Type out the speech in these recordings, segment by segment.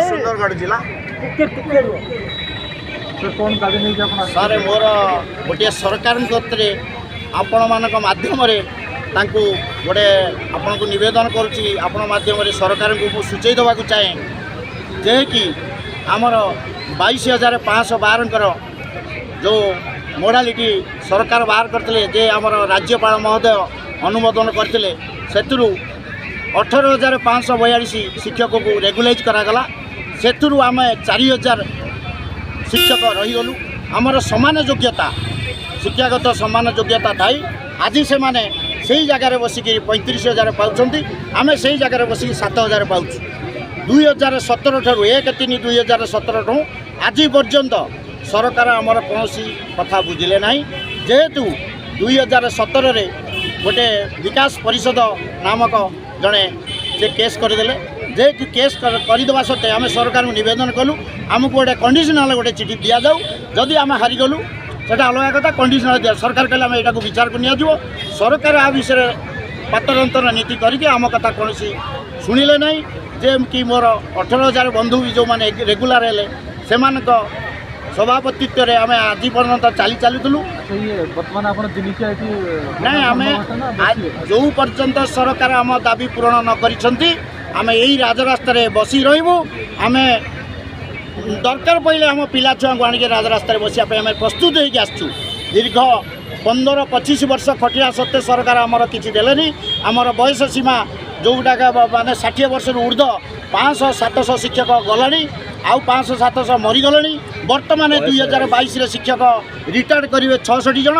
सुंदरगढ़ जिला सारे मोर गोटे सरकार आपण मान मध्यम गोटे आपण को नवेदन करुच्ची आपण मध्यम सरकार को सूचई देवा चाहे जे कि आमर 22,512 जो मोडालिटी सरकार बाहर करते जे आमर राज्यपाल महोदय अनुमोदन करते से 18,542 शिक्षक को रेगुलाइज करागला से आम 4,000 शिक्षक रहीगलु आमर समान योग्यता शिक्षागत समान योग्यता थाई आज से माने सही जगार बसिक 35,000 पाँच आम से जगार बसिक 7,000 पाँच 2017 ठारू 1/3/2017 ठूँ आज पर्यंत सरकार आमर कौन कथा बुझिले ना जेहेतु 2017 गोटे विकास परिषद नामक जड़े से केस करदे जे केस करदेवा सत्ते आम सरकार को नवेदन कलु आमको गोटे कंडीशनल गोटे चिठी दि जाऊ जदि आम हारिगलु सेटा अलग कथा कंडीशनल दिया सरकार कहले आम यहाँ विचार को नियाजिवो सरकार आ विषय पातरंतर नीति करके आम कथा कौन शुणिले ना जे कि मोर 18,000 बंधु भी जो मैंने रेगुलार हेले से सभापतित्व आम आज पर्यंत चली चलूँ ना आम जो पर्यंत सरकार आम दाबी पूरण न करिसेंती आम यही राजरास्ता बसी रहीबू आम दरकार पड़े आम पिला छुआ को आणिक राजरास्ता बसिया आम प्रस्तुत होगी आसचु दीर्घ 15-25 वर्ष खटिया सत्ते सरकार आमर किसी देलेनी आमर बयस सीमा जोटाक माने 60 वर्ष ऊर्ध्व 500-700 शिक्षक गलानी आउ 500-700 मरीगले बर्तमान 2022 शिक्षक रिटायर्ड करेंगे 66 जन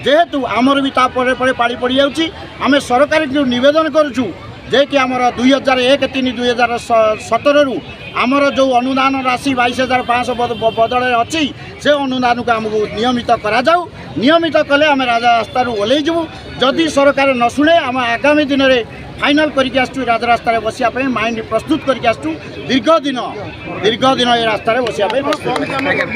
जेहेतु आमर भी तापर पाड़ी पड़ जाऊँगी आम सरकार जो नवेदन करुचु जे कि आमर 2001-3-2017 आमर जो अनुदान राशि 22,500 बदल अच्छी से अनुदान को आमको नियमित करा जाऊ नियमित कले आम राजरास्ता ओल्लै जीवु जदि सरकार न शुणे आम आगामी दिन में फाइनाल करके आसचु राजरास्ता बसिया माइंड प्रस्तुत करके आसचु दीर्घ दिन ये रास्ता बसिया प्रस्तुत।